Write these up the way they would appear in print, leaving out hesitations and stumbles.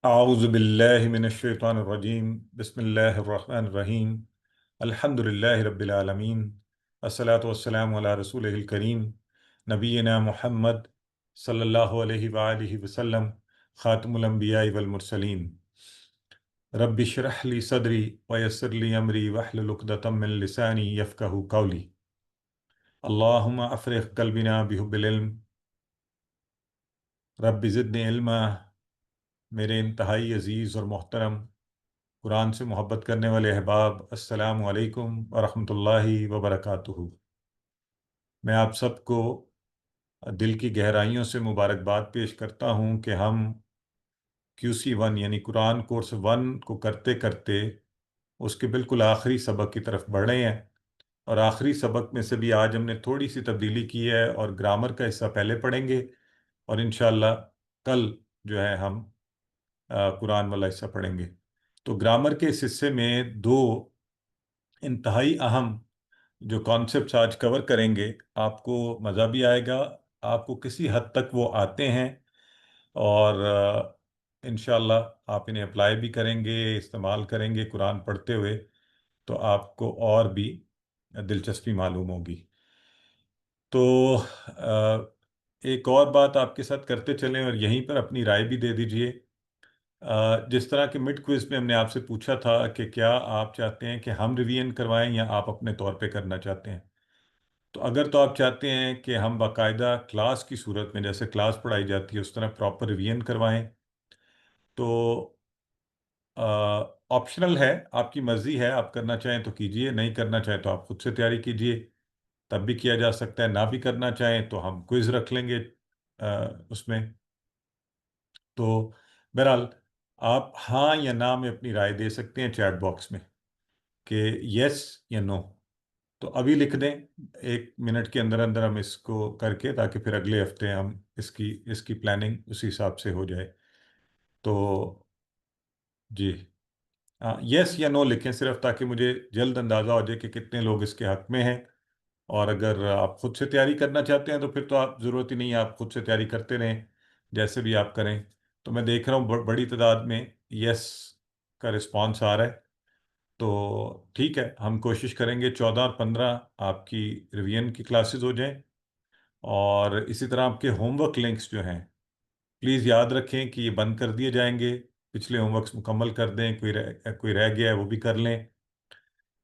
اعوذ باللہ من الشیطان الرجیم بسم اللہ الرحمن الرحیم الحمد للہ رب العالمین الصلاۃ والسلام علی رسول الکریم نبینا محمد صلی اللہ علیہ وآلہ وسلم خاتم الانبیاء والمرسلین رب اشرح لی صدری ویسر لی امری واحلل عقدۃ من لسانی یفقہوا قولی اللہم افرغ قلبنا بحب العلم رب زدنی علما۔ میرے انتہائی عزیز اور محترم قرآن سے محبت کرنے والے احباب، السلام علیکم ورحمۃ اللہ وبرکاتہ۔ میں آپ سب کو دل کی گہرائیوں سے مبارکباد پیش کرتا ہوں کہ ہم QC1 یعنی قرآن کورس 1 کو کرتے کرتے اس کے بالکل آخری سبق کی طرف بڑھ رہے ہیں، اور آخری سبق میں سے بھی آج ہم نے تھوڑی سی تبدیلی کی ہے اور گرامر کا حصہ پہلے پڑھیں گے، اور انشاءاللہ کل جو ہے ہم قرآن والا حصہ پڑھیں گے۔ تو گرامر کے اس حصے میں دو انتہائی اہم جو کانسیپٹس آج کور کریں گے، آپ کو مزہ بھی آئے گا، آپ کو کسی حد تک وہ آتے ہیں، اور انشاءاللہ آپ انہیں اپلائی بھی کریں گے، استعمال کریں گے قرآن پڑھتے ہوئے، تو آپ کو اور بھی دلچسپی معلوم ہوگی۔ تو آ، ایک اور بات آپ کے ساتھ کرتے چلیں اور یہیں پر اپنی رائے بھی دے دیجئے۔ جس طرح کہ مڈ کوئز میں ہم نے آپ سے پوچھا تھا کہ کیا آپ چاہتے ہیں کہ ہم ریویژن کروائیں یا آپ اپنے طور پہ کرنا چاہتے ہیں، تو اگر تو آپ چاہتے ہیں کہ ہم باقاعدہ کلاس کی صورت میں جیسے کلاس پڑھائی جاتی ہے اس طرح پراپر ریویژن کروائیں، تو آپشنل ہے، آپ کی مرضی ہے، آپ کرنا چاہیں تو کیجئے، نہیں کرنا چاہیں تو آپ خود سے تیاری کیجئے، تب بھی کیا جا سکتا ہے۔ نہ بھی کرنا چاہیں تو ہم کوئز رکھ لیں گے اس میں۔ تو بہرحال آپ ہاں یا نہ میں اپنی رائے دے سکتے ہیں چیٹ باکس میں کہ یس یا نو، تو ابھی لکھ دیں، 1 منٹ کے اندر اندر ہم اس کو کر کے، تاکہ پھر اگلے ہفتے ہم اس کی پلاننگ اسی حساب سے ہو جائے۔ تو جی ہاں، یس یا نو لکھیں صرف، تاکہ مجھے جلد اندازہ ہو جائے کہ کتنے لوگ اس کے حق میں ہیں، اور اگر آپ خود سے تیاری کرنا چاہتے ہیں تو پھر تو آپ ضرورت ہی نہیں ہے، آپ خود سے تیاری کرتے رہیں جیسے بھی آپ کریں۔ تو میں دیکھ رہا ہوں بڑی تعداد میں یس کا رسپانس آ رہا ہے، تو ٹھیک ہے، ہم کوشش کریں گے 14 اور 15 آپ کی ریویژن کی کلاسز ہو جائیں، اور اسی طرح آپ کے ہوم ورک لنکس جو ہیں پلیز یاد رکھیں کہ یہ بند کر دیے جائیں گے، پچھلے ہوم ورکس مکمل کر دیں، کوئی رہ گیا ہے وہ بھی کر لیں،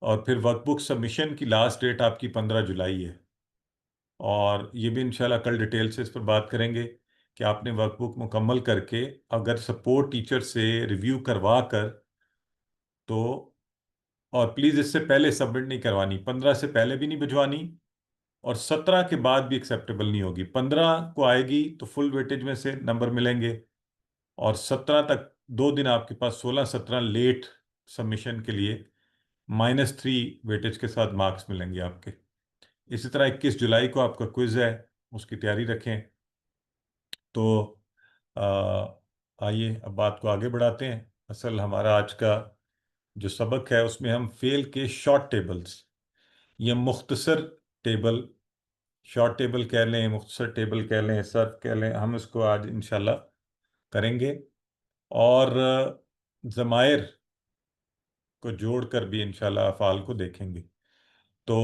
اور پھر ورک بک سبمیشن کی لاسٹ ڈیٹ آپ کی 15 جولائی ہے، اور یہ بھی انشاءاللہ کل ڈیٹیل سے اس پر بات کریں گے کہ آپ نے ورک بک مکمل کر کے اگر سپورٹ ٹیچر سے ریویو کروا کر تو، اور پلیز اس سے پہلے سبمٹ نہیں کروانی، 15 سے پہلے بھی نہیں بھجوانی، اور 17 کے بعد بھی ایکسیپٹیبل نہیں ہوگی۔ 15 کو آئے گی تو فل ویٹیج میں سے نمبر ملیں گے، اور 17 تک 2 دن آپ کے پاس 16-17 لیٹ سبمیشن کے لیے -3 ویٹیج کے ساتھ مارکس ملیں گے آپ کے۔ اسی طرح 21 جولائی کو آپ کا کوئز ہے، اس کی تیاری رکھیں۔ تو آئیے اب بات کو آگے بڑھاتے ہیں۔ اصل ہمارا آج کا جو سبق ہے اس میں ہم فیل کے شارٹ ٹیبلز یا مختصر ٹیبل، شارٹ ٹیبل کہہ لیں، مختصر ٹیبل کہہ لیں، سرف کہہ لیں، ہم اس کو آج انشاءاللہ کریں گے، اور ضمائر کو جوڑ کر بھی انشاءاللہ افعال کو دیکھیں گے۔ تو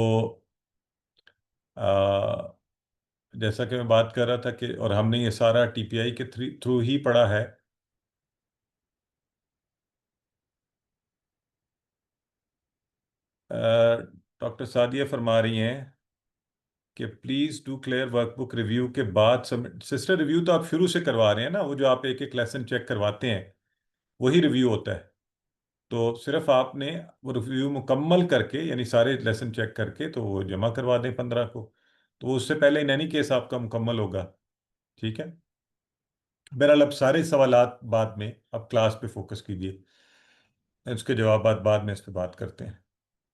جیسا کہ میں بات کر رہا تھا کہ، اور ہم نے یہ سارا TPI کے تھرو ہی پڑھا ہے۔ ڈاکٹر سعدیہ فرما رہی ہیں کہ please do clear work book review کے بعد سسٹر، ریویو تو آپ شروع سے کروا رہے ہیں نا، وہ جو آپ ایک ایک لیسن چیک کرواتے ہیں وہی ریویو ہوتا ہے، تو صرف آپ نے وہ ریویو مکمل کر کے، یعنی سارے لیسن چیک کر کے تو وہ جمع کروا دیں 15 کو، تو اس سے پہلے ان اینی کیس آپ کا مکمل ہوگا، ٹھیک ہے۔ بہرحال اب سارے سوالات بعد میں، اب کلاس پہ فوکس کیجیے، اس کے جوابات بعد میں اس پہ بات کرتے ہیں۔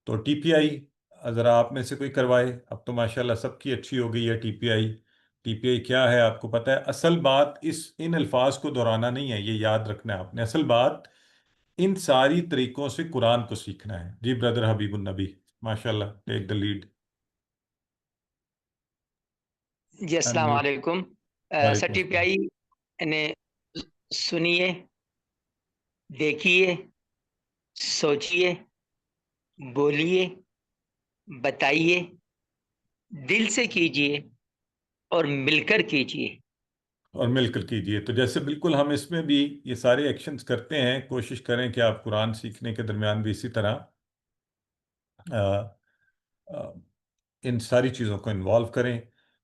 تو TPI ذرا آپ میں سے کوئی کروائے، اب تو ماشاءاللہ سب کی اچھی ہو گئی ہے TPI۔ TPI کیا ہے آپ کو پتہ ہے؟ اصل بات ان الفاظ کو دہرانا نہیں ہے، یہ یاد رکھنا ہے آپ نے، اصل بات ان ساری طریقوں سے قرآن کو سیکھنا ہے۔ جی بردر حبیب النبی، ماشاءاللہ، ٹیک دا لیڈ۔ جی السلام انمیوٹ۔ علیکم سر، وعلیکم ٹی پی السلام۔ آئی نے سنیے دیکھیے، سوچیے، بولیے، بتائیے، دل سے کیجیے اور مل کر کیجیے. اور مل کر کیجیے. تو جیسے بالکل ہم اس میں بھی یہ سارے ایکشنز کرتے ہیں، کوشش کریں کہ آپ قرآن سیکھنے کے درمیان بھی اسی طرح آ، آ، ان ساری چیزوں کو انوالو کریں،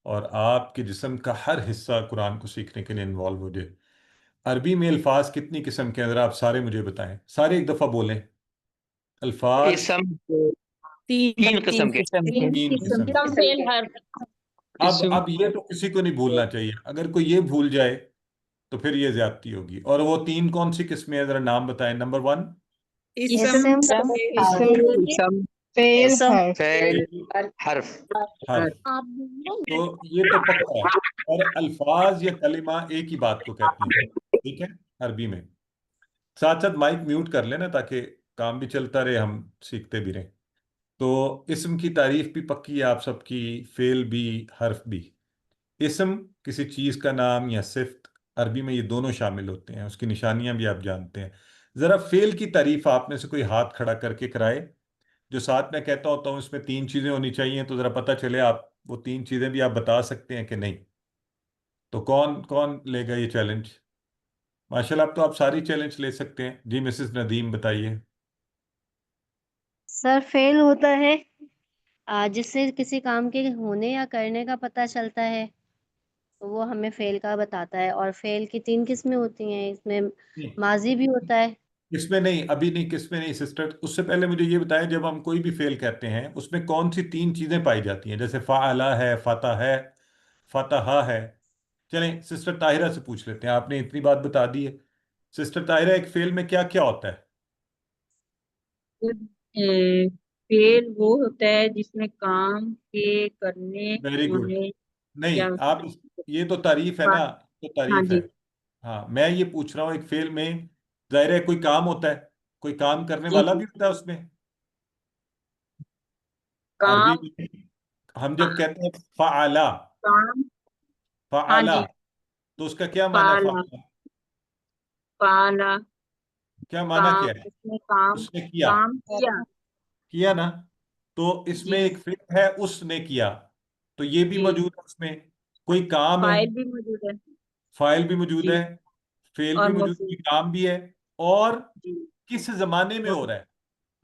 اور آپ کے جسم کا ہر حصہ قرآن کو سیکھنے کے لیے انوالو ہو جائے. عربی میں الفاظ کتنی قسم کے ہیں؟ ذرا آپ سارے مجھے بتائیں، سارے ایک دفعہ بولیں. الفاظ اسم تین قسم کے. تین قسم کے. اسم فعل حرف. اسم اب یہ تو کسی کو نہیں بھولنا چاہیے. اگر کوئی یہ بھول جائے تو پھر یہ زیادتی ہوگی. اور وہ تین کون سی قسمیں ہیں؟ ذرا نام بتائیں. نمبر 1 اسم فعل حرف. حرف. تو یہ تو پکا ہے. اور الفاظ یا کلمہ ایک ہی بات کو کہتے ہیں، ٹھیک ہے، عربی میں. ساتھ ساتھ مائک میوٹ کر لینا تاکہ کام بھی چلتا رہے، ہم سیکھتے بھی رہیں. تو اسم کی تعریف بھی پکی ہے آپ سب کی، فعل بھی، حرف بھی. اسم کسی چیز کا نام یا صفت، عربی میں یہ دونوں شامل ہوتے ہیں، اس کی نشانیاں بھی آپ جانتے ہیں. ذرا فعل کی تعریف آپ میں سے کوئی ہاتھ کھڑا کر کے کرائے. جو ساتھ میں کہتا ہوتا ہوں اس میں 3 چیزیں ہونی چاہیے، تو ذرا پتہ چلے آپ وہ 3 چیزیں بھی آپ بتا سکتے ہیں کہ نہیں. تو کون کون لے گا یہ چیلنج؟ ماشاء اللہ، اب تو آپ ساری چیلنج لے سکتے ہیں. جی مسز ندیم بتائیے. سر فیل ہوتا ہے جس سے کسی کام کے ہونے یا کرنے کا پتہ چلتا ہے، تو وہ ہمیں فیل کا بتاتا ہے. اور فیل کی 3 قسمیں ہوتی ہیں، اس میں ماضی بھی ہوتا ہے. کس میں نہیں، ابھی نہیں، کس میں نہیں سسٹر. اس سے پہلے مجھے یہ بتائیں، جب ہم کوئی بھی فعل کہتے ہیں اس میں کون سی 3 چیزیں پائی جاتی ہیں؟ جیسے فعلا ہے، فتح ہے، فتحا ہے. چلیں سسٹر طاہرہ سے پوچھ لیتے ہیں، آپ نے اتنی بات بتا دی ہے. سسٹر طاہرہ، ایک فعل میں کیا کیا ہوتا ہے؟ فعل وہ ہوتا ہے جس میں کام کے کرنے ویری گڈ. ہونے یا نہیں آپ یہ تو تعریف ہے نا، تو ہاں تعریف ہے. جی ہاں میں یہ پوچھ رہا ہوں، ایک فعل میں ظاہر ہے کوئی کام ہوتا ہے، کوئی کام کرنے جی والا جی بھی ہوتا ہے اس میں. عربی کام میں ہم جب کہتے ہیں فعلا، کام ہاں فعلا، جی تو اس کا کیا معنی ہے پالا فعلا؟ پالا کیا معنی کام کیا ہے؟ اس میں کام اس نے کیا، کام کیا کیا نا. تو اس جی میں ایک فعل ہے اس نے کیا، تو یہ بھی جی موجود ہے اس میں. کوئی کام ہے، فائل بھی موجود ہے فائل بھی موجود جی ہے، فعل اور بھی موجود ہے، مفعول کام بھی ہے. اور جی کس زمانے میں ہو رہا ہے.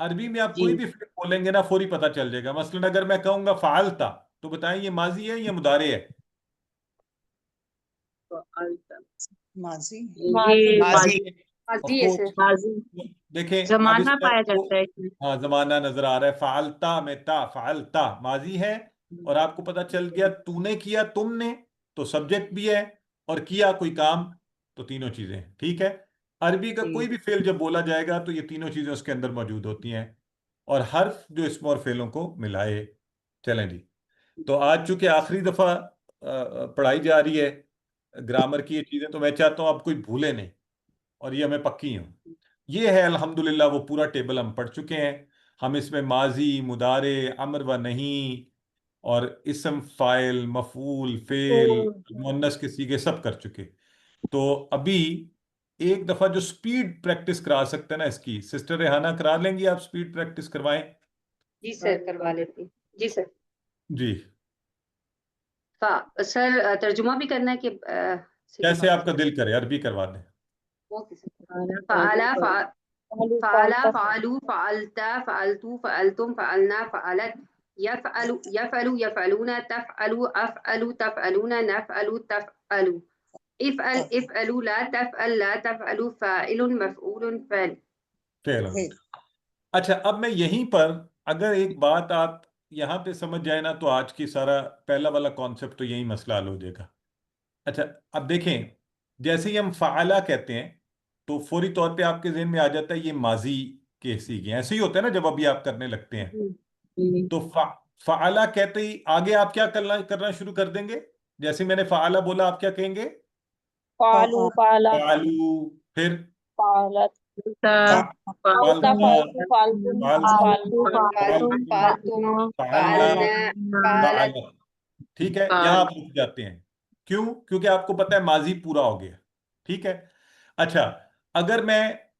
عربی میں آپ جی کوئی بھی فعل بولیں گے نا فوری پتہ چل جائے گا. مثلا اگر میں کہوں گا فعلتا، تو بتائیں یہ ماضی ہے یا مضارع ہے؟ ماضی یہ ماضی. ماضی ہے Of course. ماضی دیکھیں اب اس زمانہ میں پایا جاتا ہے اس میں ہاں زمانہ نظر آ رہا ہے. فعلتا میں تا، فعلتا ماضی ہے. اور آپ کو پتا چل گیا تو نے کیا، تم نے، تو سبجیکٹ بھی ہے، اور کیا کوئی کام، تو تینوں چیزیں ہیں. ٹھیک ہے. عربی کا جی کوئی بھی فعل جب بولا جائے گا تو یہ تینوں چیزیں اس کے اندر موجود ہوتی ہیں، اور حرف جو اسم اور فعلوں کو ملائے. چلیں جی. تو آج چونکہ آخری دفعہ پڑھائی جا رہی ہے گرامر کی یہ چیزیں، تو میں چاہتا ہوں آپ کوئی بھولے نہیں، اور یہ ہمیں پکی ہوں. یہ ہے الحمدللہ وہ پورا ٹیبل ہم پڑھ چکے ہیں. ہم اس میں ماضی، مضارع، امر و نہیں، اور اسم، فاعل، مفعول، فعل، مؤنث کے صیغے سب کر چکے. تو ابھی ایک دفعہ جو سپیڈ پریکٹس کرا سکتے ہیں نا، اس کی سسٹر ریحانہ کرا لیں گی؟ آپ سپیڈ پریکٹس کروائیں. جی سر کروا لیتی. جی سر. جی سر ترجمہ بھی کرنا ہے کہ کیسے آپ کا دل کرے، عربی کروا دیں. Okay sir. فعلا فعلا فعلوا فعلتا فعلتو فعلتم فعلنا فعلت يفعل يفعل يفعلون تفعل افعل تفعلون نفعل تفعل افعل افعلوا لا تفعل لا تفعل فاعل مفعول فعل. فعل. اچھا اب میں یہیں پر اگر ایک بات آپ یہاں پہ سمجھ جائے نا، تو آج کی سارا پہلا والا کانسیپٹ تو یہی مسئلہ حل ہو جائے گا. اچھا اب دیکھیں، جیسے ہی ہم فعلا کہتے ہیں تو فوری طور پہ آپ کے ذہن میں آ جاتا ہے یہ ماضی کے سیغے ایسے ہی ہوتے ہیں نا جب ابھی آپ کرنے لگتے ہیں. جی تو فعلا کہتے ہی آگے آپ کیا کرنا شروع کر دیں گے؟ جیسے میں نے فعلا بولا، آپ کیا کہیں گے؟ پالو پالا فعلو، پھر پالت فعلتا، فالتو فعلتم فعلنا، فعلنا فعلت. فعلت. ٹھیک ہے، یہاں آپ رک جاتے ہیں. کیوں؟ کیونکہ آپ کو پتہ ہے ماضی پورا ہو گیا. ٹھیک ہے. اچھا اگر میں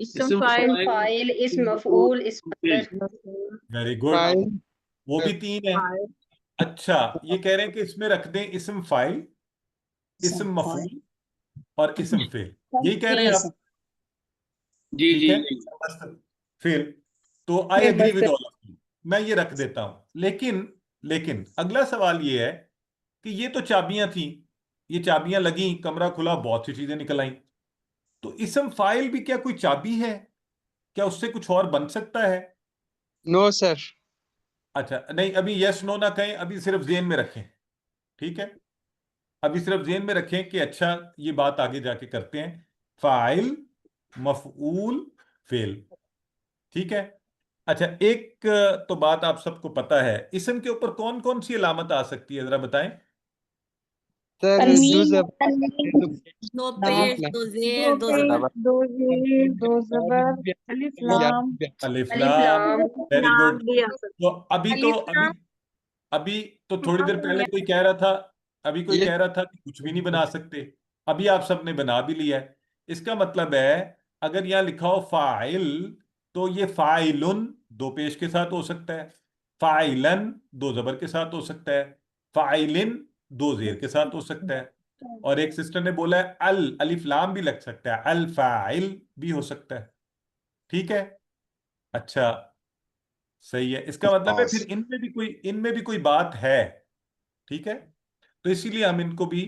اسم فاعل فاعل اسم مفعول اسم مصدر ویری گڈ، فاعل وہ بھی 3 ہے. فاعل اچھا یہ کہہ رہے ہیں کہ اس میں رکھ دیں اسم فاعل، اسم مفعول اور اسم فعل، یہی کہہ رہے ہیں آپ؟ جی ٹھیک جی ہے، جی فعل تو I agree with all of you, میں یہ رکھ دیتا ہوں. لیکن اگلا سوال یہ ہے کہ یہ تو چابیاں تھیں، یہ چابیاں لگیں، کمرہ کھلا، بہت سی چیزیں نکل آئیں، تو اسم فاعل بھی کیا کوئی چابی ہے؟ کیا اس سے کچھ اور بن سکتا ہے؟ نو سر. اچھا نہیں، ابھی یس نو نہ کہیں، ابھی صرف ذہن میں رکھیں. ٹھیک ہے، ابھی صرف ذہن میں رکھیں کہ اچھا یہ بات آگے جا کے کرتے ہیں. فاعل، مفعول، فعل. ٹھیک ہے. اچھا ایک تو بات آپ سب کو پتا ہے، اسم کے اوپر کون کون سی علامت آ سکتی ہے ذرا بتائیں. سر تنوین، دو نام، پیش، دو زیر، دو دو پیش، زبر. دو زیر، دو زبر، الف لام، الف الف لام. لام ویری لام گڈ. بھی آ سکتا تو ابھی تو تھوڑی دیر پہلے کوئی کہہ رہا تھا، یہ کہ کچھ بھی نہیں بنا سکتے. ابھی آپ سب نے بنا بھی لیا ہے. اس کا مطلب ہے اگر یہاں لکھا ہو فاعل تو یہ فاعلن دو پیش کے ساتھ ہو سکتا ہے، فاعلن دو زبر کے ساتھ ہو سکتا ہے، فاعلن دو زیر کے ساتھ ہو سکتا ہے، اور ایک سسٹر نے بولا ہے الف لام بھی لگ سکتا ہے، الفاعل بھی ہو سکتا ہے. ٹھیک ہے. اچھا صحیح ہے. اس کا مطلب ہے پھر ان میں بھی کوئی بات ہے. ٹھیک ہے، تو اسی لیے ہم ان کو بھی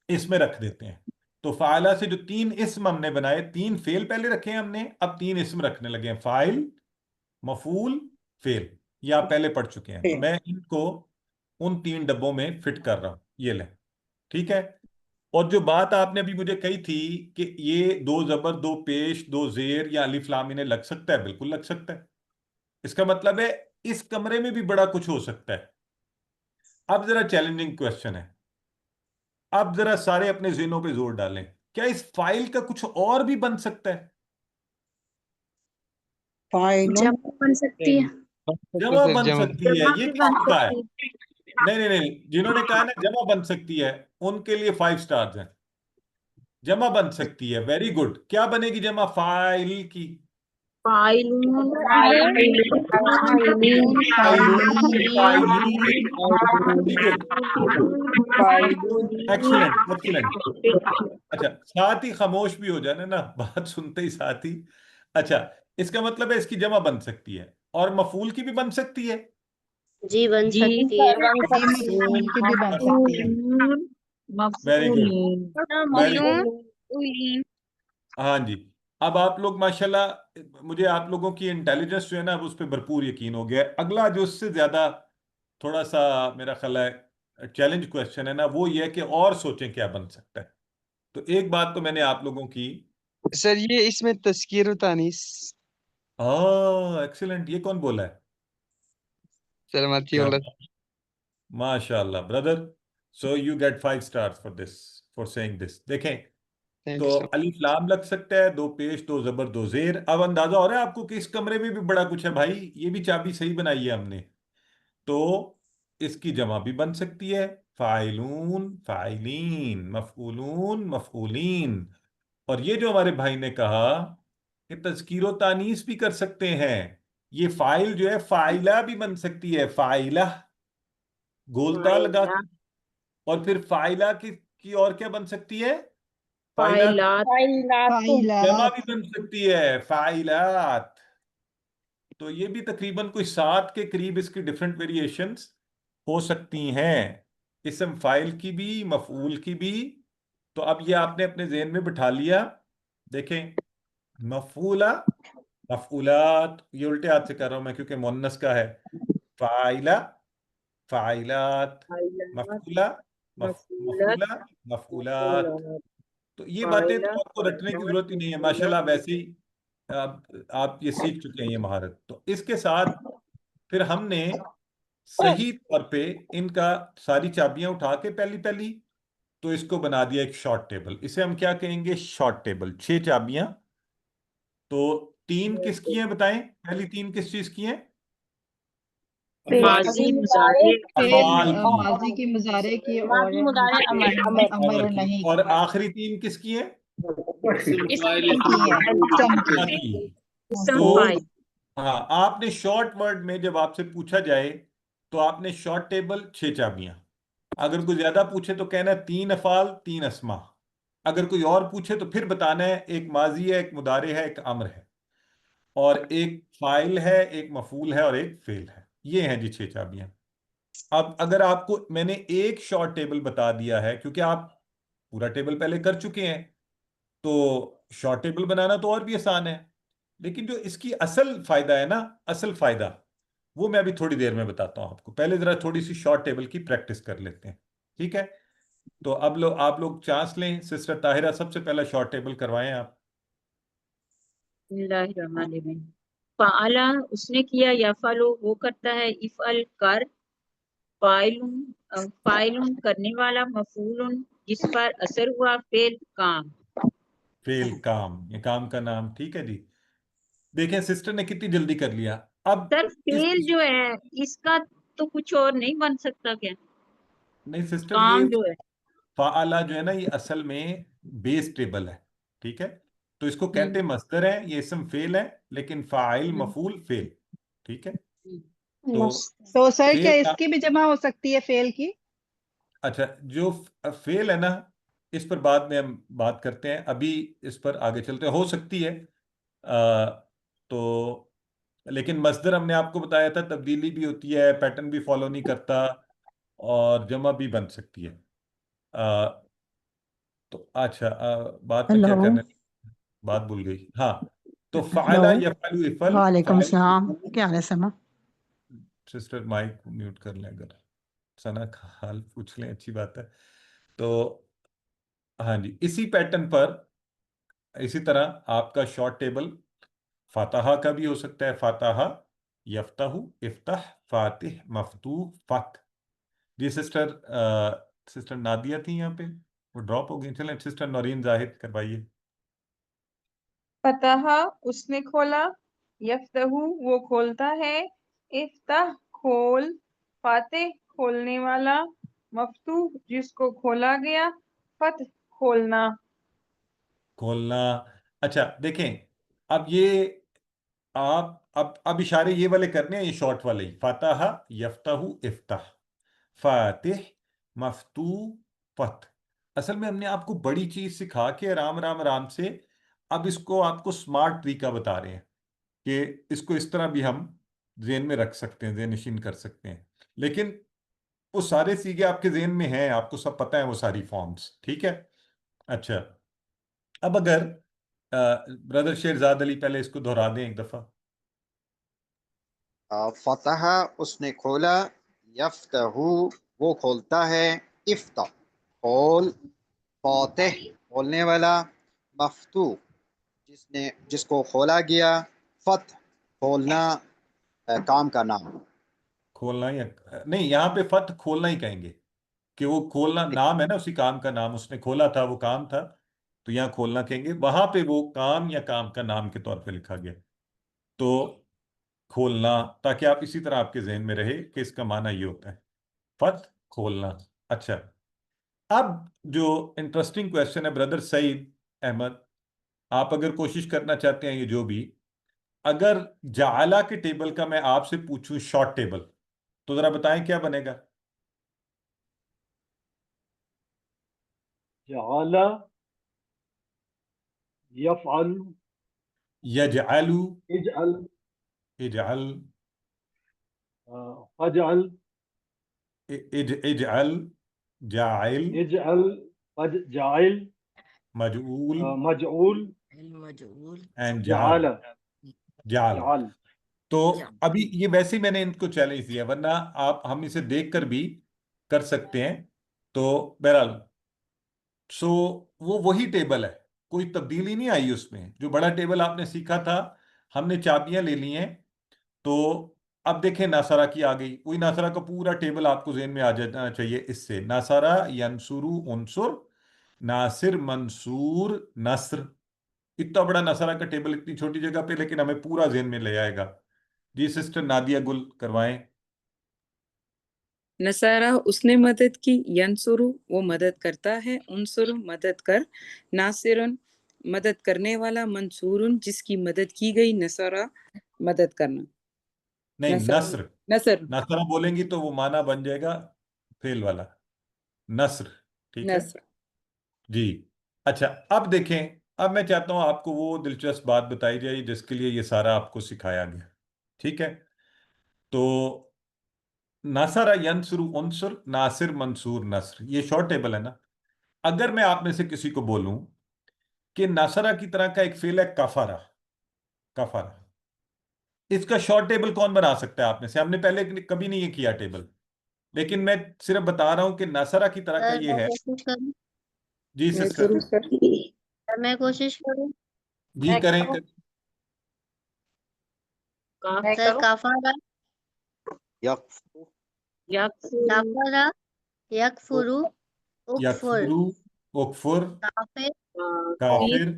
اس میں رکھ دیتے ہیں. تو فاعلہ سے جو 3 اسم ہم نے بنائے، 3 فعل پہلے رکھے ہیں ہم نے، اب 3 اسم رکھنے لگے ہیں، فاعل، مفعول، فعل. یہ آپ پہلے پڑھ چکے ہیں، میں ان کو ان 3 ڈبوں میں فٹ کر رہا ہوں. یہ لیں. ٹھیک ہے. اور جو بات آپ نے ابھی مجھے کہی تھی کہ یہ 2 زبر، 2 پیش، 2 زیر یا الف لام انہیں لگ سکتا ہے، بالکل لگ سکتا ہے. اس کا مطلب ہے اس کمرے میں بھی بڑا کچھ ہو سکتا ہے. اب ذرا چیلنجنگ کوشچن ہے، اب ذرا سارے اپنے ذہنوں پہ زور ڈالیں، کیا اس فائل کا کچھ اور بھی بن سکتا ہے؟ جمع بن سکتی ہے، جمع سر بن جمع. سکتی ہے. جمع یہ بھی کیا بن ہوتا ہے؟ سکتی نہیں، جنہوں نے کہا نا جمع بن سکتی ہے ان کے لیے 5 سٹارز ہیں. جمع بن سکتی ہے، ویری گڈ. کیا بنے گی جمع فائل کی؟ فاعلون، فائلین، فائلین. Very good, excellent. اچھا ساتھ ہی خاموش بھی ہو جانا نا، بات سنتے ہی ساتھ ہی. اچھا اس کا مطلب ہے اس کی جمع بن سکتی ہے، اور مفعول کی بھی بن سکتی ہے. جی بن جی سکتی ہے. مفعول کی بھی بن سکتی ہے. Very good, very good. مفعولین. ہاں جی. اب آپ لوگ ماشاءاللہ، مجھے آپ لوگوں کی انٹیلیجنس جو ہے نا اب اس پہ بھرپور یقین ہو گیا ہے. اگلا جو اس سے زیادہ تھوڑا سا میرا خیال ہے چیلنج کوشچن ہے نا، وہ یہ ہے کہ اور سوچیں کیا بن سکتا ہے. تو ایک بات تو میں نے آپ لوگوں کی، سر یہ اس میں تذکیر و تانیث. ایکسلنٹ. یہ کون بولا ہے؟ سلامتی کیا اللہ. ماشاء اللہ brother. So you get 5 stars for this, for seeing this. دیکھیں تھینک تو یو سر. الف لام لگ سکتا ہے، 2 پیش، 2 زبر، 2 زیر. اب اندازہ ہو رہا ہے آپ کو کہ اس کمرے میں بھی بڑا کچھ ہے بھائی. یہ بھی چابی صحیح بنائی ہے ہم نے. تو اس کی جمع بھی بن سکتی ہے، فاعلون، فاعلین، مفعولون، مفعولین. اور یہ جو ہمارے بھائی نے کہا کہ تذکیر و تانیث بھی کر سکتے ہیں، یہ فائل جو ہے فائلہ بھی بن سکتی ہے، فائلہ گولتا لگا کے. اور پھر فائلہ کی اور کیا بن سکتی ہے؟ فائلات. جمع بھی بن سکتی ہے، فائلات. تو یہ بھی تقریباً کوئی 7 کے قریب اس کی ڈفرینٹ ویریشنز ہو سکتی ہیں، اسم فائل کی بھی، مفعول کی بھی. تو اب یہ آپ نے اپنے ذہن میں بٹھا لیا. دیکھیں مفعولہ، مفعولات، یہ الٹے ہاتھ سے کر رہا ہوں میں کیونکہ مؤنث کا ہے. فاعلہ، فاعلات، مفعولہ، مفعولہ، مفعولات. تو یہ باتیں تو آپ کو رٹنے کی ضرورت ہی نہیں ہے، ماشاءاللہ. ویسے ہی آپ یہ سیکھ چکے ہیں یہ مہارت. تو اس کے ساتھ پھر ہم نے صحیح طور پہ ان کا ساری چابیاں اٹھا کے پہلی تو اس کو بنا دیا ایک شارٹ ٹیبل. اسے ہم کیا کہیں گے؟ Short table. 6 چابیاں. تو 3 کس کی ہیں بتائیں؟ پہلی 3 کس چیز کی ہیں؟ ماضی، مضارع، افعال کی. ماضی کی، مضارع کی، اور ماضی، مضارع، امر. امر امر کی. نہیں. اور آخری 3 کس کی ہیں؟ تو ہاں آپ نے شارٹ ورڈ میں جب آپ سے پوچھا جائے تو آپ نے شارٹ ٹیبل 6 چابیاں، اگر کوئی زیادہ پوچھے تو کہنا 3 افعال 3 اسما، اگر کوئی اور پوچھے تو پھر بتانا ہے ایک ماضی ہے، ایک مضارع ہے، ایک امر ہے، اور ایک فاعل ہے، ایک مفعول ہے، اور ایک فعل ہے۔ یہ ہیں جی 6 چابیاں۔ اب اگر آپ کو میں نے ایک شارٹ ٹیبل بتا دیا ہے کیونکہ آپ پورا ٹیبل پہلے کر چکے ہیں، تو شارٹ ٹیبل بنانا تو اور بھی آسان ہے، لیکن جو اس کی اصل فائدہ ہے نا، اصل فائدہ وہ میں ابھی تھوڑی دیر میں بتاتا ہوں آپ کو۔ پہلے ذرا تھوڑی سی شارٹ ٹیبل کی پریکٹس کر لیتے ہیں، ٹھیک ہے؟ تو اب آپ لوگ چانس لیں، سسٹر طاہرہ سب سے پہلا شارٹ ٹیبل کروائیں آپ۔ بسم اللہ الرحمن الرحیم۔ فعلا اس نے کیا، یفعلو وہ کرتا ہے، افعل کر، فاعل کرنے والا، مفعول جس پر اثر ہوا، فعل کام۔ فعل کام، یہ کام کا نام، ٹھیک ہے جی۔ دیکھیں سسٹر نے کتنی جلدی کر لیا۔ اب سر فعل جو ہے اس کا تو کچھ اور نہیں بن سکتا کیا؟ نہیں سسٹر، کام یہ جو ہے فعلا جو ہے نا یہ اصل میں بیس ٹیبل ہے، ٹھیک ہے؟ تو اس کو کہتے ہیں مصدر ہے، یہ اسم فعل ہے، لیکن فاعل مفعول فعل، ٹھیک ہے؟ تو تو سر کیا فعل اس کی بھی جمع ہو سکتی ہے فعل کی؟ اچھا، جو فعل ہے نا اس پر بعد میں ہم بات کرتے ہیں، ابھی اس پر آگے چلتے ہیں، ہو سکتی ہے تو، لیکن مصدر ہم نے آپ کو بتایا تھا تبدیلی بھی ہوتی ہے، پیٹرن بھی فالو نہیں کرتا، اور جمع بھی بن سکتی ہے۔ تو اچھا بات میں کیا کرنے، بات بھول گئی، ہاں۔ تو فعلا یفعلو افعل، وعلیکم فاعل السلام، کیا حال ہے سما؟ سسٹر مائک میوٹ کر لیں، اگر ثنا کا حال پوچھ لیں، اچھی بات ہے۔ تو ہاں جی، اسی پیٹرن پر اسی طرح آپ کا شارٹ ٹیبل فاتحہ کا بھی ہو سکتا ہے، فاتحہ، یفتح، افتح، فاتح، مفتوح، فتح۔ جی سسٹر نادیہ تھی یہاں پہ، وہ ڈراپ ہو گئی، چلیں سسٹر نورین زاہد کروائیے۔ فتح اس نے کھولا، یفتح وہ کھولتا ہے، افتح کھول، فاتح کھولنے والا، مفتوح جس کو کھولا گیا، فتح کھولنا۔ کھولنا، اچھا دیکھیں اب یہ آپ اب اشارے یہ والے کرنے ہیں، یہ شارٹ والے ہی، فاتحہ، یفتح، افتح، فاتح، مفتوح، فتح۔ اصل میں ہم نے آپ کو بڑی چیز سکھا کے آرام آرام آرام سے اب اس کو آپ کو سمارٹ طریقہ بتا رہے ہیں کہ اس کو اس طرح بھی ہم ذہن میں رکھ سکتے ہیں، ذہن نشین کر سکتے ہیں، لیکن وہ سارے سیگے آپ کے ذہن میں ہیں، آپ کو سب پتہ ہے وہ ساری فارمز، ٹھیک ہے؟ اچھا، اب اگر بردر شہرزاد علی پہلے اس کو دہرا دیں ایک دفعہ۔ فتح اس نے کھولا، یفتح وہ کھولتا ہے، افتح کھول، فاتح کھولنے والا، مفتوح جس کو کھولا گیا، فتح کھولنا کام کا نام۔ کھولنا یا نہیں، یہاں پہ فتح کھولنا ہی کہیں گے، کہ وہ کھولنا نام ہے نا اسی کام کا نام، اس نے کھولا تھا، وہ کام تھا، تو یہاں کھولنا کہیں گے، وہاں پہ وہ کام یا کام کا نام کے طور پہ لکھا گیا، تو کھولنا، تاکہ آپ اسی طرح آپ کے ذہن میں رہے کہ اس کا معنی یہ ہوتا ہے، فتح کھولنا۔ اچھا، اب جو انٹرسٹنگ کویسچن ہے بردر سعید احمد، آپ اگر کوشش کرنا چاہتے ہیں، یہ جو بھی، اگر جعلہ کے ٹیبل کا میں آپ سے پوچھوں شارٹ ٹیبل، تو ذرا بتائیں کیا بنے گا؟ جعل، یفعل، یجعل، اجعل، اجعل، فجعل، اجعل، جاعل، اجعل، جعل، مجعول، مجعول، and جعل، جعل۔ جعل۔ تو ابھی یہ ویسے ہی میں نے ان کو چیلنج دیا، ورنہ ہم اسے دیکھ کر بھی کر سکتے ہیں، تو بہرحال سو وہ وہی ٹیبل ہے، کوئی تبدیلی نہیں آئی اس میں، جو بڑا ٹیبل آپ نے سیکھا تھا، ہم نے چابیاں لے لی ہیں، تو اب دیکھیں ناصرہ کی آ گئی، وہی ناصرہ کا پورا ٹیبل آپ کو ذہن میں آ جانا چاہیے اس سے، ناصرہ ینصرو انصر، ناصر منصور نصر، اتنا بڑا ناصرہ کا ٹیبل اتنی چھوٹی جگہ پہ، لیکن ہمیں پورا ذہن میں لے آئے گا۔ جی سسٹر نادیہ گل کروائیں۔ نصارہ اس نے مدد کی، ینصرو وہ مدد کرتا ہے، انصر مدد کر، ناصرن مدد کرنے والا، منصورن جس کی مدد کی گئی، نصرہ مدد کرنا، نہیں، نصر نصر نصر نصرہ بولیں گی تو وہ معنی بن جائے گا فعل والا، نصر، ٹھیک ہے نصر۔ جی۔ اچھا اب دیکھیں، اب میں چاہتا ہوں آپ کو وہ دلچسپ بات بتائی جائے جس کے لیے یہ سارا آپ کو سکھایا گیا، ٹھیک ہے؟ تو ناصر ینصر عنصر، ناصر منصور نصر، یہ شارٹ ٹیبل ہے نا۔ اگر میں آپ میں سے کسی کو بولوں کہ ناصرہ کی طرح کا ایک فعل ہے کفارہ، کفارہ، اس کا شارٹ ٹیبل کون بنا سکتا ہے آپ میں سے؟ ہم نے پہلے کبھی نہیں یہ کیا ٹیبل، لیکن میں صرف بتا رہا ہوں کہ ناصرہ کی طرح کا سر یہ میں ہے۔ کوشش کروں، جی میں سسٹر، کروں سر؟ سر میں کوشش کروں، جی میں کریں کروں کاف میں سر کروں کفارہ، یکفر یکفر کفارہ، یکفرو، اکفر، یکفرو، اکفر، کافر، کافر،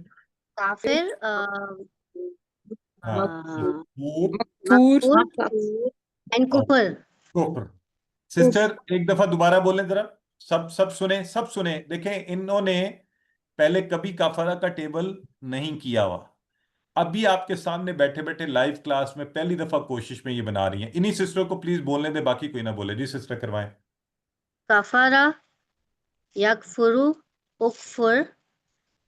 کافر، ہاں، مکفور، مکفور، مکفور اینڈ اور کفر۔ کفر۔ سسٹر ایک دفعہ دوبارہ بولیں ذرا، سب سنیں، سب سنیں، دیکھیں انہوں نے پہلے کبھی کافرہ کا ٹیبل نہیں کیا ہوا، ابھی آپ کے سامنے بیٹھے بیٹھے لائیو کلاس میں پہلی دفعہ کوشش میں یہ بنا رہی ہیں۔ انہی سسٹر کو پلیز بولنے دیں، باقی کوئی نہ بولے۔ جی سسٹر کروائیں۔ کفارہ، یکفرو، اکفر،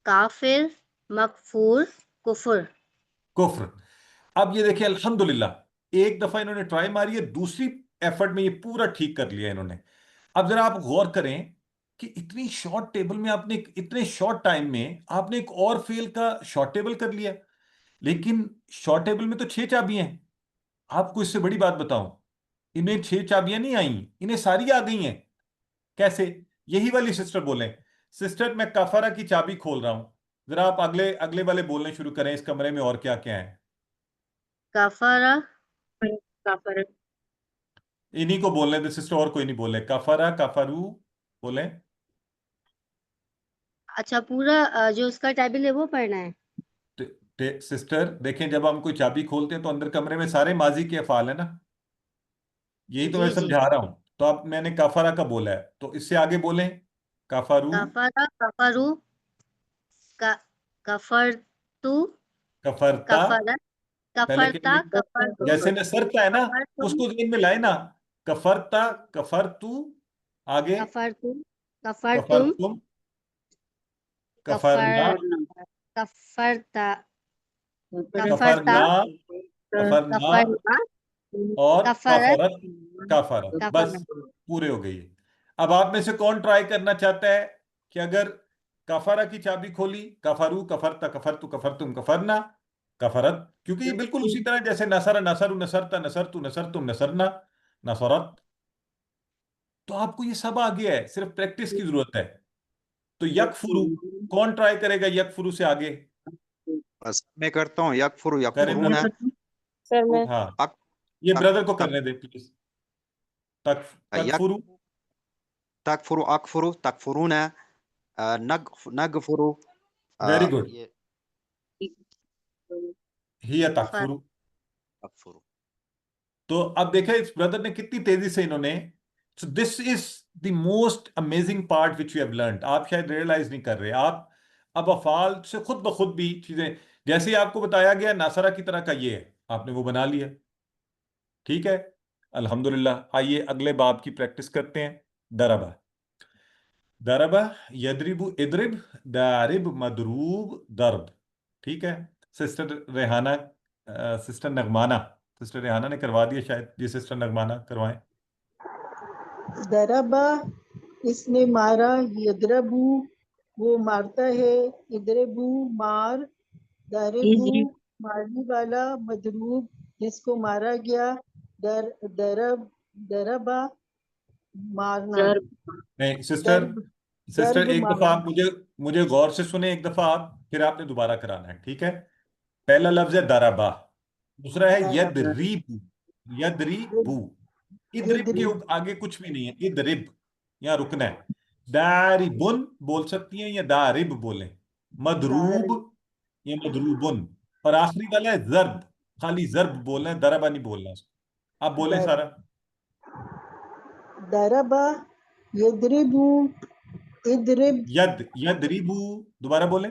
کافر، مکفور، کفر۔ کفر۔ اب یہ دیکھیں الحمدللہ ایک دفعہ انہوں نے ٹرائی ماری ہے، دوسری ایفرٹ میں یہ پورا ٹھیک کر لیا انہوں نے۔ اب ذرا آپ غور کریں کہ اتنی شارٹ ٹیبل میں آپ نے، اتنے شارٹ ٹائم میں آپ نے ایک اور فیل کا شارٹ ٹیبل کر لیا، لیکن شارٹ ٹیبل میں تو 6 چابیاں ہیں۔ آپ کو اس سے بڑی بات بتاؤں، انہیں 6 چابیاں نہیں آئیں، انہیں ساری آ گئی ہیں۔ کیسے؟ یہی والی سسٹر بولیں، سسٹر میں کفارہ کی چابی کھول رہا ہوں، ذرا آپ اگلے والے بولنے شروع کریں اس کمرے میں اور کیا کیا ہے۔ کفارہ، کافر انہی کو بولنے دیں سسٹر، اور کوئی نہیں بولے۔ کفارہ، کفرو بولیں۔ اچھا پورا جو اس کا ٹیبل ہے وہ پڑھنا ہے؟ سسٹر دیکھیں، جب ہم کوئی چابی کھولتے ہیں تو اندر کمرے میں سارے ماضی کے افعال ہیں نا، یہی تو میں جی جی، سمجھا رہا ہوں۔ تو اب میں نے کفارہ کا بولا ہے تو اس سے آگے بولیں، کفرو، کفارہ، کفرو، کفرتو، کفرتا، کفرت، پہلے کہ کفرتا، کفرتو، جیسے نصرتا ہے نا، اس کفرتم، کو ذہن میں لائے نا، کفرتا، کفرتو، آگے کفرتم، کفرتم، کفرتم، کفرنا، کفر، کفرتا، کفرتا، کفرنا، کفرنا، کفرنا، اور کفرت، کفرت، کفرت، بس کفرت۔ پورے ہو گئی۔ اب آپ میں سے کون ٹرائی کرنا چاہتا ہے کہ اگر کفارہ کی چابی کھولی، کفرو، کفرتا، کفرتو، کفرتم، کفرنا، کفرت، کیونکہ یہ بالکل اسی طرح جیسے نصر، نصر، نصرتا، نصرتو، نصرتم، نصرنا، نصرت، تو آپ کو یہ سب آ گیا ہے، صرف پریکٹس کی ضرورت ہے۔ تو یکفرو، کون ٹرائی کرے گا یکفرو سے آگے؟ بس میں کرتا ہوں، یکفر کریں یکفرون، سر میں ہاں، تک یہ برادر کو تک کرنے دیں پلیز۔ تکفرو، تکفر، اکفر، تکفرون، نغفر، ویری گڈ، یہ ہی کفر، تکفرو۔ اکفر۔ تو اب دیکھیں اس بردر نے کتنی تیزی سے انہوں نے، so this is the most amazing part which we have learned۔ آپ شاید ریئلائز نہیں کر رہے، آپ اب افعال سے خود بخود بھی چیزیں، جیسے ہی آپ کو بتایا گیا ناصرہ کی طرح کا یہ ہے، آپ نے وہ بنا لیا، ٹھیک ہے الحمدللہ۔ آئیے اگلے باب کی پریکٹس کرتے ہیں۔ دربہ، دربہ، یدرب، ادرب، دارب، مدروب، درب، ٹھیک ہے۔ سسٹر ریحانہ، سسٹر نغمانہ، سسٹر ریحانہ نے کروا دیا شاید، جی سسٹر نغمانہ کروائیں۔ دربا اس نے مارا، یدربو وہ مارتا ہے، ادربو مار، داربو مارنے والا، مدروب جس کو مارا گیا، دربا مارنا، نہیں سسٹر، درب سسٹر درب ایک دفعہ مارنا۔ آپ مجھے غور سے سنیں، ایک دفعہ آپ، پھر آپ نے دوبارہ کرانا ہے، ٹھیک ہے؟ پہلا لفظ ہے دربا، دوسرا ہے یدریبو، یدریبو، ادرب کے یدرب آگے کچھ بھی نہیں ہے، ادرب یہاں رکنا ہے۔ داربن بول سکتی ہیں یا دارب بولیں، مدروب دارب یا مدروبن، اور آخری والا ہے ضرب، خالی ضرب بولنا ہے، دربا نہیں بولنا اس کو۔ آپ بولیں سارا۔ دربا یدربو، ادرب یدریبو، دوبارہ بولیں۔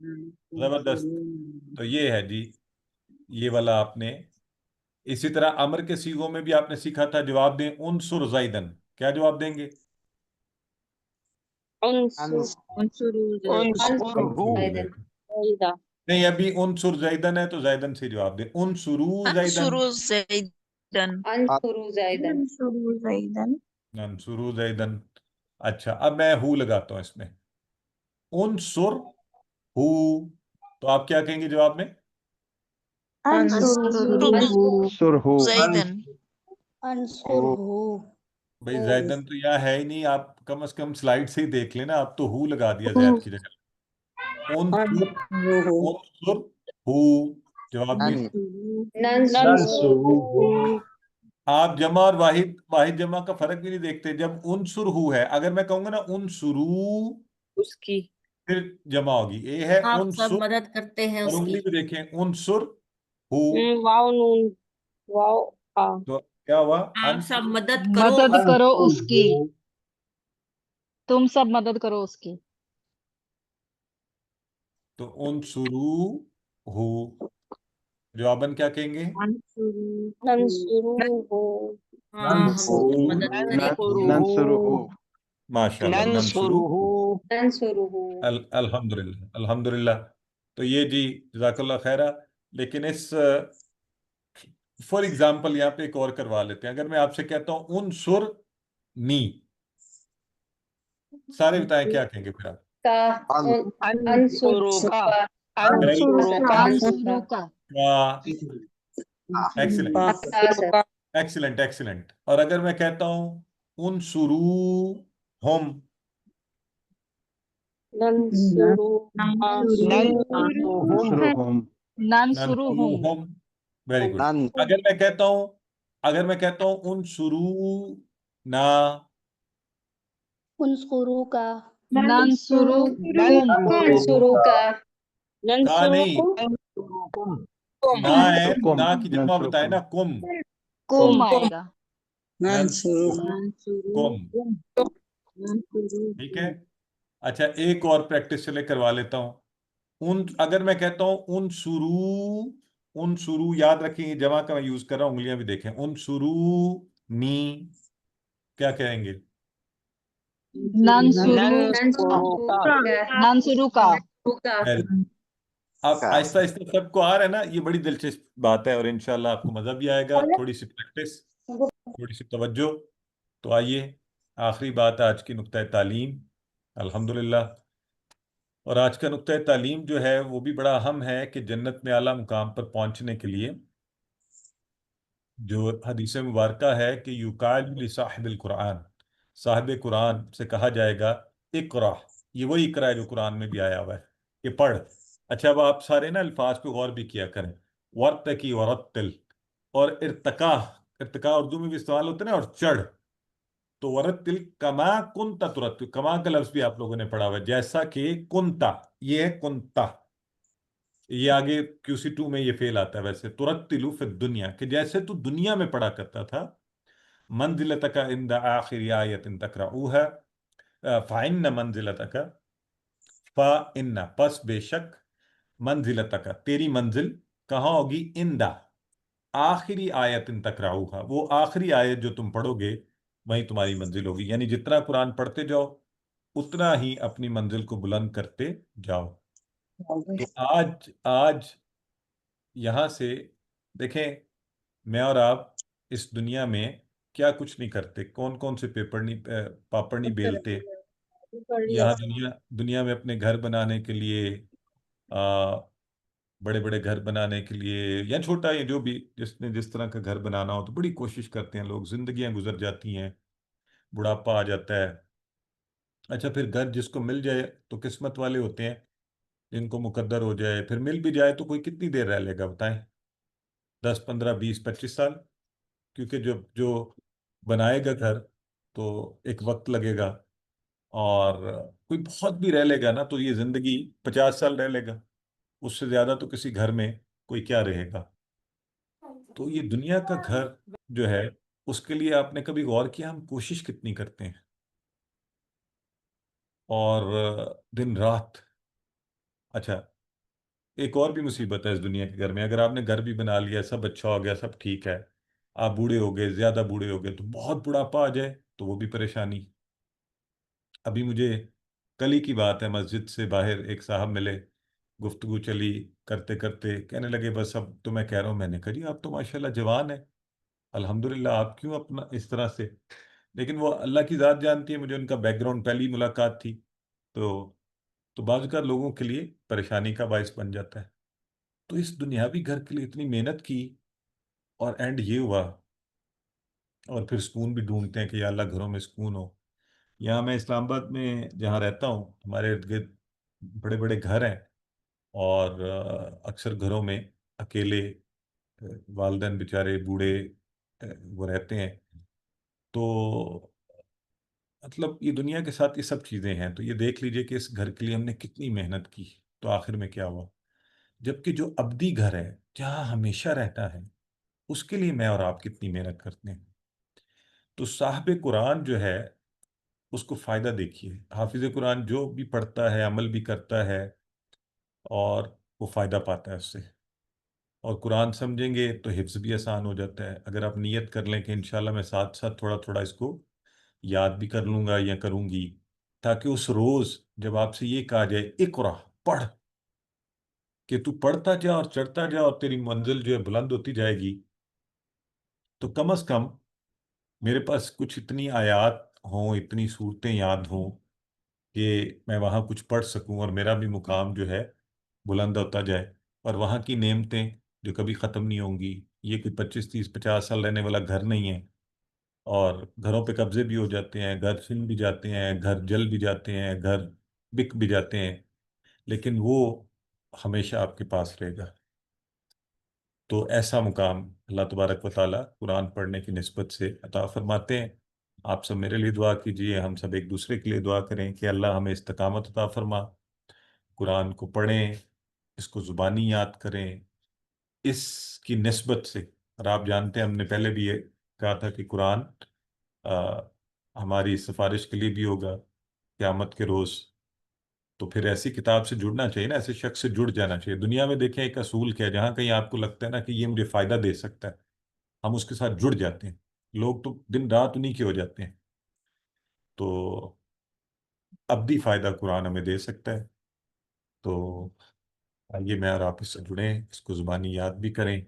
زبردست. تو یہ ہے جی، یہ والا آپ نے. اسی طرح امر کے سیغوں میں بھی آپ نے سیکھا تھا جواب دیں انصر زیدن. کیا جواب دیں گے؟ نہیں، ابھی انصر زیدن ہے تو زیدن سے جواب دیں. انصرو زیدن. انصروا زیدن انصروا زیدن انصرو زیدن. اچھا، اب میں ہو لگاتا ہوں اس میں. انصر ہو، تو آپ کیا کہیں گے جواب میں؟ انصروا سرہو زیدن بھئی زیدن تو یہاں ہے ہی نہیں. آپ کم از کم سلائیڈ سے ہی دیکھ لینا، آپ تو ہو لگا دیا زید کی جگہ. انصر انصر ہو، جواب دیں. آپ جمع اور واحد جمع کا فرق بھی نہیں دیکھتے. جب انصر ہو ہے، اگر میں کہوں گا نا انصرو، اس کی پھر جمع ہوگی. اے ہے آپ سب انصر، مدد کرتے ہیں اور اس کی. انگلی بھی دیکھیں انصر ہو. واو نون واو تو کیا ہوا؟ آپ سب مدد کرو. مدد کرو اس کی. تم سب مدد کرو اس کی. تو انصرو ہو، جواباً کیا کہیں گے؟ ہاں، ہم اس کی مدد کریں گے. ننصرہو ماشاءاللہ. ننصرہو. الحمدللہ الحمدللہ. تو یہ جی جزاک اللہ خیرہ. لیکن اس فار ایگزامپل یہاں پہ ایک اور کروا لیتے ہیں. اگر میں آپ سے کہتا ہوں انصر نی، سارے بتائیں کیا کہیں گے پھر آپ؟ انصرو کا ایکسیلنٹ ایکسیلنٹ. اور اگر میں کہتا ہوں انصرو ہم، ننصرہم. Very good. اگر میں کہتا ہوں انصرو نا، ننصرکم. کا نہیں، نا ہے تو نا کی جمع بتائے نا. کم. کم آئے گا. کم. ٹھیک ہے. اچھا، ایک اور پریکٹس چلے کروا لیتا ہوں. اگر میں کہتا ہوں انصرو، یاد رکھیں یہ جمع کا میں یوز کر رہا ہوں، انگلیاں بھی دیکھیں. انصرو نی، کیا کہیں گے؟ ننصرو کا. اب آہستہ آہستہ سب کو آ رہا ہے نا. یہ بڑی دلچسپ بات ہے اور انشاءاللہ آپ کو مزہ بھی آئے گا. تھوڑی سی پریکٹس، تھوڑی سی توجہ. تو آئیے، آخری بات آج کی نقطہ تعلیم. الحمدللہ. اور آج کا نقطہ تعلیم جو ہے وہ بھی بڑا اہم ہے کہ جنت میں اعلیٰ مقام پر پہنچنے کے لیے جو حدیث مبارکہ ہے کہ یقال لصاحب القرآن، صاحب قرآن سے کہا جائے گا اقرا. یہ وہی اقرا ہے جو قرآن میں بھی آیا ہوا ہے کہ پڑھ. اچھا، اب آپ سارے نا الفاظ پہ غور بھی کیا کریں. ورتقی ورتل، اور ارتقا اردو میں بھی استعمال ہوتا ہے نا، اور چڑھ. تو ورتل کما کنتا ترتل، کما کا لفظ بھی آپ لوگوں نے پڑھا ہوا ہے، جیسا کہ کنتا. یہ ہے کنتا. یہ آگے QC2 میں یہ فعل آتا ہے. ویسے ترتلو فی الدنیا، کہ جیسے تو دنیا میں پڑھا کرتا تھا. منزلتک عند آخر آیت تقرؤها، فإن منزلتک، فإن پس بے شک، منزلتک تیری منزل کہاں ہوگی؟ اندہ آخری آیت تقرؤها، وہ آخری آیت جو تم پڑھو گے وہیں تمہاری منزل ہوگی. یعنی جتنا قرآن پڑھتے جاؤ اتنا ہی اپنی منزل کو بلند کرتے جاؤ. تو آج یہاں سے دیکھیں، میں اور آپ اس دنیا میں کیا کچھ نہیں کرتے. کون کون سے پاپڑ نہیں بیلتے یہاں دنیا میں اپنے گھر بنانے کے لیے، بڑے بڑے گھر بنانے کے لیے، یا چھوٹا یا جو بھی جس نے جس طرح کا گھر بنانا ہو تو بڑی کوشش کرتے ہیں لوگ. زندگیاں گزر جاتی ہیں، بڑھاپا آ جاتا ہے. اچھا، پھر گھر جس کو مل جائے تو قسمت والے ہوتے ہیں جن کو مقدر ہو جائے. پھر مل بھی جائے تو کوئی کتنی دیر رہ لے گا بتائیں؟ 10 15 20 25 سال. کیونکہ جو بنائے گا گھر تو ایک وقت لگے گا، اور کوئی بہت بھی رہ لے گا نا تو یہ زندگی 50 سال رہ لے گا. اس سے زیادہ تو کسی گھر میں کوئی کیا رہے گا. تو یہ دنیا کا گھر جو ہے اس کے لیے آپ نے کبھی غور کیا ہم کوشش کتنی کرتے ہیں؟ اور دن رات. اچھا، ایک اور بھی مصیبت ہے اس دنیا کے گھر میں. اگر آپ نے گھر بھی بنا لیا، سب اچھا ہو گیا، سب ٹھیک ہے، آپ بوڑھے ہو گئے، زیادہ بوڑھے ہو گئے، تو بہت بڑھاپا آ جائے تو وہ بھی پریشانی. ابھی مجھے کل ہی کی بات ہے، مسجد سے باہر ایک صاحب ملے، گفتگو چلی، کرتے کرتے کہنے لگے بس اب تو میں کہہ رہا ہوں. میں نے کہا جی آپ تو ماشاءاللہ جوان ہیں، الحمدللہ، آپ کیوں اپنا اس طرح سے؟ لیکن وہ اللہ کی ذات جانتی ہے، مجھے ان کا بیک گراؤنڈ پہلی ملاقات تھی. تو بعض اوقات لوگوں کے لیے پریشانی کا باعث بن جاتا ہے. تو اس دنیاوی گھر کے لیے اتنی محنت کی اور اینڈ یہ ہوا. اور پھر سکون بھی ڈھونڈتے ہیں کہ یا اللہ گھروں میں سکون ہو. یہاں میں اسلام آباد میں جہاں رہتا ہوں، ہمارے ارد گرد بڑے بڑے گھر ہیں، اور اکثر گھروں میں اکیلے والدین بیچارے بوڑھے وہ رہتے ہیں. تو مطلب یہ دنیا کے ساتھ یہ سب چیزیں ہیں. تو یہ دیکھ لیجئے کہ اس گھر کے لیے ہم نے کتنی محنت کی، تو آخر میں کیا ہوا. جبکہ جو ابدی گھر ہے جہاں ہمیشہ رہتا ہے، اس کے لیے میں اور آپ کتنی محنت کرتے ہیں. تو صاحب قرآن جو ہے اس کو فائدہ دیکھیے. حافظ قرآن جو بھی پڑھتا ہے، عمل بھی کرتا ہے، اور وہ فائدہ پاتا ہے اس سے. اور قرآن سمجھیں گے تو حفظ بھی آسان ہو جاتا ہے. اگر آپ نیت کر لیں کہ انشاءاللہ میں ساتھ ساتھ تھوڑا تھوڑا اس کو یاد بھی کر لوں گا یا کروں گی، تاکہ اس روز جب آپ سے یہ کہا جائے اقرا، پڑھ، کہ تو پڑھتا جا اور چڑھتا جا اور تیری منزل جو ہے بلند ہوتی جائے گی، تو کم از کم میرے پاس کچھ اتنی آیات ہوں، اتنی صورتیں یاد ہوں کہ میں وہاں کچھ پڑھ سکوں اور میرا بھی مقام جو ہے بلند ہوتا جائے. اور وہاں کی نعمتیں جو کبھی ختم نہیں ہوں گی. یہ کوئی 25 30 50 سال رہنے والا گھر نہیں ہے، اور گھروں پہ قبضے بھی ہو جاتے ہیں، گھر چھن بھی جاتے ہیں، گھر جل بھی جاتے ہیں، گھر بک بھی جاتے ہیں، لیکن وہ ہمیشہ آپ کے پاس رہے گا. تو ایسا مقام اللہ تبارک و تعالیٰ قرآن پڑھنے کی نسبت سے عطا فرماتے ہیں. آپ سب میرے لیے دعا کیجئے، ہم سب ایک دوسرے کے لیے دعا کریں کہ اللہ ہمیں استقامت عطا فرما، قرآن کو پڑھیں، اس کو زبانی یاد کریں. اس کی نسبت سے، اور آپ جانتے ہیں ہم نے پہلے بھی یہ کہا تھا کہ قرآن ہماری سفارش کے لیے بھی ہوگا قیامت کے روز. تو پھر ایسی کتاب سے جڑنا چاہیے نا، ایسے شخص سے جڑ جانا چاہیے. دنیا میں دیکھیں ایک اصول کیا ہے، جہاں کہیں آپ کو لگتا ہے نا کہ یہ مجھے فائدہ دے سکتا ہے، ہم اس کے ساتھ جڑ جاتے ہیں. لوگ تو دن رات انہی کے ہو جاتے ہیں. تو ابدی فائدہ قرآن ہمیں دے سکتا ہے. تو آئیے میں اور آپ اس سے جڑیں، اس کو زبانی یاد بھی کریں.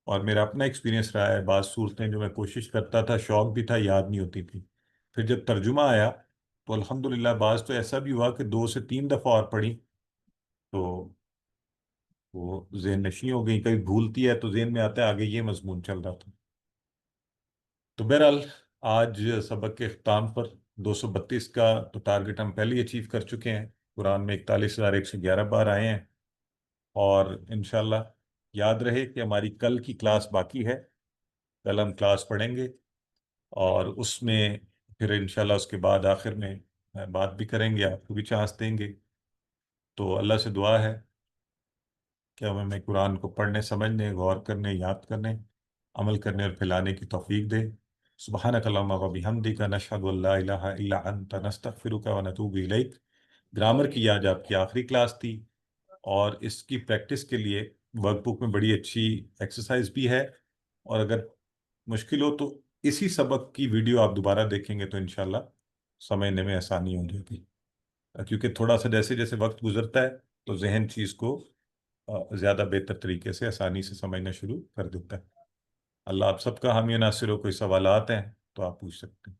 اور میرا اپنا ایکسپیرینس رہا ہے، بعض صورتیں جو میں کوشش کرتا تھا، شوق بھی تھا، یاد نہیں ہوتی تھی. پھر جب ترجمہ آیا تو الحمدللہ بعض تو ایسا بھی ہوا کہ 2 سے 3 دفعہ اور پڑھی تو وہ ذہن نشیں ہو گئی. کبھی بھولتی ہے تو ذہن میں آتا ہے آگے یہ مضمون چل رہا تھا. تو بہرحال آج سبق کے اختتام پر 232 کا تو ٹارگٹ ہم پہلے ہی اچیو کر چکے ہیں. قرآن میں 41,111 بار آئے ہیں. اور انشاءاللہ یاد رہے کہ ہماری کل کی کلاس باقی ہے. کل ہم کلاس پڑھیں گے، اور اس میں پھر انشاءاللہ اس کے بعد آخر میں بات بھی کریں گے، آپ کو بھی چانس دیں گے. تو اللہ سے دعا ہے کہ ہمیں قرآن کو پڑھنے، سمجھنے، غور کرنے، یاد کرنے، عمل کرنے اور پھیلانے کی توفیق دے. سبحانک اللہم و بحمدک، نشہد ان لا الہ الا انت، نستغفرک و نتوب الیک. گرامر کی آج آپ کی آخری کلاس تھی، اور اس کی پریکٹس کے لیے ورک بک میں بڑی اچھی ایکسرسائز بھی ہے. اور اگر مشکل ہو تو اسی سبق کی ویڈیو آپ دوبارہ دیکھیں گے تو انشاءاللہ سمجھنے میں آسانی ہو جائے گی. کیونکہ تھوڑا سا جیسے جیسے وقت گزرتا ہے تو ذہن چیز کو زیادہ بہتر طریقے سے، آسانی سے سمجھنا شروع کر دیتا ہے. اللہ آپ سب کا حامی و ناصر ہو. کوئی سوالات ہیں تو آپ پوچھ سکتے ہیں.